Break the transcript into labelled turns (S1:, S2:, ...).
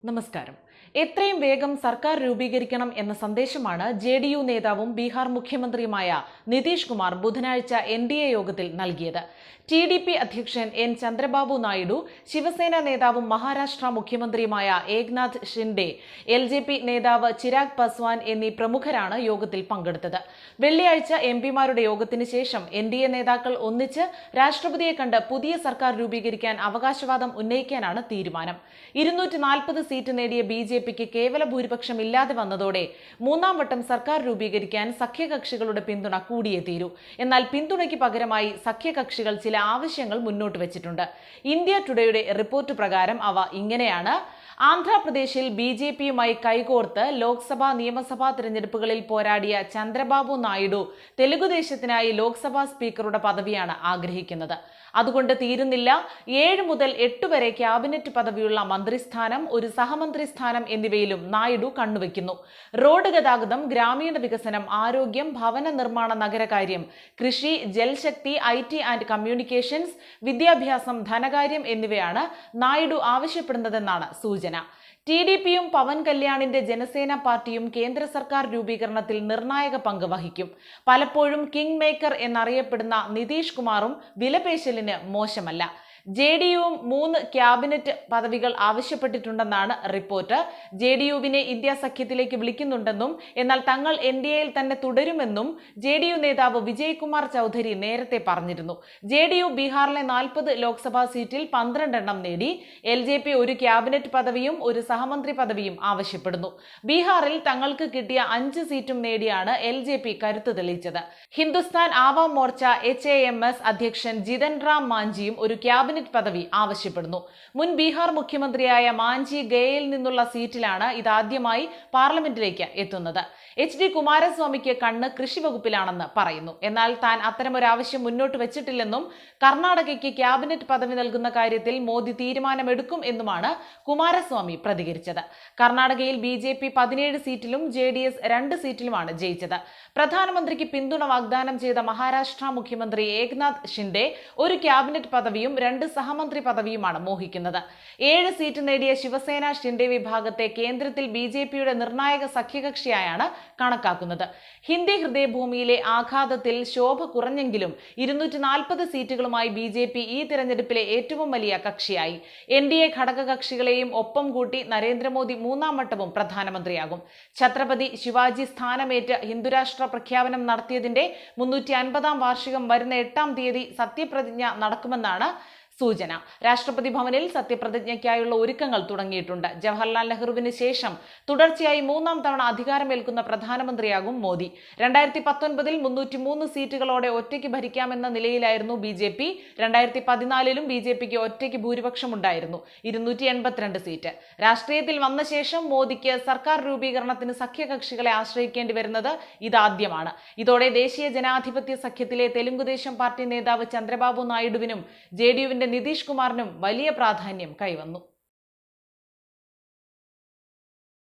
S1: നമസ്കാരം. എത്രയും വേഗം സർക്കാർ രൂപീകരിക്കണം എന്ന സന്ദേശമാണ് ജെഡിയു നേതാവും ബീഹാർ മുഖ്യമന്ത്രിയുമായ നിതീഷ് കുമാർ ബുധനാഴ്ച എൻഡിഎ യോഗത്തിൽ നൽകിയത്. ടിഡിപി അധ്യക്ഷൻ എൻ ചന്ദ്രബാബു നായിഡു, ശിവസേന നേതാവും മഹാരാഷ്ട്ര മുഖ്യമന്ത്രിയുമായ ഏക്നാഥ് ഷിൻഡെ, എൽജെപി നേതാവ് ചിരാഗ് പസ്വാൻ എന്നീ പ്രമുഖരാണ് യോഗത്തിൽ പങ്കെടുത്തത്. വെള്ളിയാഴ്ച എംപിമാരുടെ യോഗത്തിന് ശേഷം എൻഡിഎ നേതാക്കൾ ഒന്നിച്ച് രാഷ്ട്രപതിയെ കണ്ട് പുതിയ സർക്കാർ രൂപീകരിക്കാൻ അവകാശവാദം ഉന്നയിക്കാനാണ് തീരുമാനം. 240 സീറ്റ് നേടിയ ബിജെപിക്ക് കേവല ഭൂരിപക്ഷം ഇല്ലാതെ വന്നതോടെ മൂന്നാം വട്ടം സർക്കാർ രൂപീകരിക്കാൻ സഖ്യകക്ഷികളുടെ പിന്തുണ കൂടിയേ തീരൂ. എന്നാൽ പിന്തുണയ്ക്ക് പകരമായി സഖ്യകക്ഷികൾ ചില ആവശ്യങ്ങൾ മുന്നോട്ട് വെച്ചിട്ടുണ്ട്. ഇന്ത്യ ടുഡേയുടെ റിപ്പോർട്ട് പ്രകാരം അവ ഇങ്ങനെയാണ്. ആന്ധ്രാപ്രദേശിൽ ബിജെപിയുമായി കൈകോർത്ത് ലോക്സഭാ നിയമസഭാ തിരഞ്ഞെടുപ്പുകളിൽ പോരാടിയ ചന്ദ്രബാബു നായിഡു തെലുഗുദേശത്തിനായി ലോക്സഭാ സ്പീക്കറുടെ പദവിയാണ് ആഗ്രഹിക്കുന്നത്. അതുകൊണ്ട് തീരുന്നില്ല. 7 മുതൽ 8 വരെ ക്യാബിനറ്റ് പദവിയുള്ള മന്ത്രിസ്ഥാനം, ഒരു സഹമന്ത്രി സ്ഥാനം എന്നിവയിലും നായിഡു കണ്ണുവെക്കുന്നു. റോഡ് ഗതാഗതം, ഗ്രാമീണ വികസനം, ആരോഗ്യം, ഭവന നിർമ്മാണ, നഗരകാര്യം, കൃഷി, ജൽശക്തി, IT ആൻഡ് കമ്മ്യൂണിക്കേഷൻസ്, വിദ്യാഭ്യാസം, ധനകാര്യം എന്നിവയാണ് നായിഡു ആവശ്യപ്പെടുന്നതെന്നാണ് സൂചന. ടിഡിപിയും പവൻ കല്യാണിന്റെ ജനസേന പാർട്ടിയും കേന്ദ്ര സർക്കാർ രൂപീകരണത്തിൽ നിർണായക പങ്ക് വഹിക്കും. പലപ്പോഴും കിങ് മേക്കർ എന്നറിയപ്പെടുന്ന നിതീഷ് കുമാറും വിലപേശലിന് മോശമല്ല. ജെഡിയുവും 3 ക്യാബിനറ്റ് പദവികൾ ആവശ്യപ്പെട്ടിട്ടുണ്ടെന്നാണ് റിപ്പോർട്ട്. ജെഡിയുവിനെ ഇന്ത്യ സഖ്യത്തിലേക്ക് വിളിക്കുന്നുണ്ടെന്നും എന്നാൽ തങ്ങൾ എൻഡിഎയിൽ തന്നെ തുടരുമെന്നും ജെഡിയു നേതാവ് വിജയ് കുമാർ ചൗധരി നേരത്തെ പറഞ്ഞിരുന്നു. ജെഡിയു ബീഹാറിലെ 40 ലോക്സഭാ സീറ്റിൽ 12 എണ്ണം നേടി. എൽജെപി ഒരു ക്യാബിനറ്റ് പദവിയും ഒരു സഹമന്ത്രി പദവിയും ആവശ്യപ്പെടുന്നു. ബീഹാറിൽ തങ്ങൾക്ക് കിട്ടിയ 5 സീറ്റും നേടിയാണ് എൽജെപി കരുത്ത് തെളിയിച്ചത്. ഹിന്ദുസ്ഥാൻ ആവാം മോർച്ച HAMS അധ്യക്ഷൻ ജിതൻ റാം മാഞ്ചിയും ഒരു ക്യാബിനറ്റ് പദവി ആവശ്യപ്പെടുന്നു. മുൻ ബീഹാർ മുഖ്യമന്ത്രിയായ മാഞ്ചി ഗയയിൽ നിന്നുള്ള സീറ്റിലാണ് ഇതാദ്യമായി പാർലമെന്റിലേക്ക് എത്തുന്നത്. HD കുമാരസ്വാമിക്ക് കണ്ണ് കൃഷി വകുപ്പിലാണെന്ന് പറയുന്നു. എന്നാൽ താൻ അത്തരമൊരാവശ്യം മുന്നോട്ട് വെച്ചിട്ടില്ലെന്നും കർണാടകയ്ക്ക് ക്യാബിനറ്റ് പദവി നൽകുന്ന കാര്യത്തിൽ മോദി തീരുമാനമെടുക്കും എന്നുമാണ് കുമാരസ്വാമി പ്രതികരിച്ചത്. കർണാടകയിൽ BJP 17 സീറ്റിലും JDS 2 സീറ്റിലുമാണ് ജയിച്ചത്. പ്രധാനമന്ത്രിക്ക് പിന്തുണ വാഗ്ദാനം ചെയ്ത മഹാരാഷ്ട്ര മുഖ്യമന്ത്രി ഏക്നാഥ് ഷിൻഡെ ഒരു ക്യാബിനറ്റ് പദവിയും 2 സഹമന്ത്രി പദവിയുമാണ് മോഹിക്കുന്നത്. 7 സീറ്റ് നേടിയ ശിവസേന ഷിൻഡെ വിഭാഗത്തെ കേന്ദ്രത്തിൽ BJPയുടെ നിർണായക സഖ്യകക്ഷിയായാണ് കണക്കാക്കുന്നത്. ഹിന്ദി ഹൃദയഭൂമിയിലെ ആഘാതത്തിൽ ശോഭ കുറഞ്ഞെങ്കിലും 240 സീറ്റുകളുമായി BJP ഈ തിരഞ്ഞെടുപ്പിലെ ഏറ്റവും വലിയ കക്ഷിയായി. NDA ഘടകകക്ഷികളെയും ഒപ്പം കൂട്ടി നരേന്ദ്രമോദി 3ാം വട്ടവും പ്രധാനമന്ത്രിയാകും. ഛത്രപതി ശിവാജി സ്ഥാനമേറ്റ് ഹിന്ദുരാഷ്ട്ര പ്രഖ്യാപനം നടത്തിയതിന്റെ 350ാം വാർഷികം വരുന്ന 8ാം തീയതി സത്യപ്രതിജ്ഞ നടക്കുമെന്നാണ് സൂചന. രാഷ്ട്രപതി ഭവനിൽ സത്യപ്രതിജ്ഞയ്ക്കായുള്ള ഒരുക്കങ്ങൾ തുടങ്ങിയിട്ടുണ്ട്. ജവഹർലാൽ നെഹ്റുവിന് ശേഷം തുടർച്ചയായി 3ാം തവണ അധികാരമേൽക്കുന്ന പ്രധാനമന്ത്രിയാകും മോദി. 2019-ൽ 303 സീറ്റുകളോടെ ഒറ്റയ്ക്ക് ഭരിക്കാമെന്ന നിലയിലായിരുന്നു BJP. 2014-ലും BJPക്ക് ഒറ്റയ്ക്ക് ഭൂരിപക്ഷമുണ്ടായിരുന്നു, 282 സീറ്റ്. രാഷ്ട്രീയത്തിൽ വന്ന ശേഷം മോദിക്ക് സർക്കാർ രൂപീകരണത്തിന് സഖ്യകക്ഷികളെ ആശ്രയിക്കേണ്ടി വരുന്നത് ഇതാദ്യമാണ്. ഇതോടെ ദേശീയ ജനാധിപത്യ സഖ്യത്തിലെ തെലുങ്കുദേശം പാർട്ടി നേതാവ് ചന്ദ്രബാബു നായിഡുവിനും JDUവിന്റെ നിതീഷ് കുമാറിനും വലിയ പ്രാധാന്യം കൈവന്നു.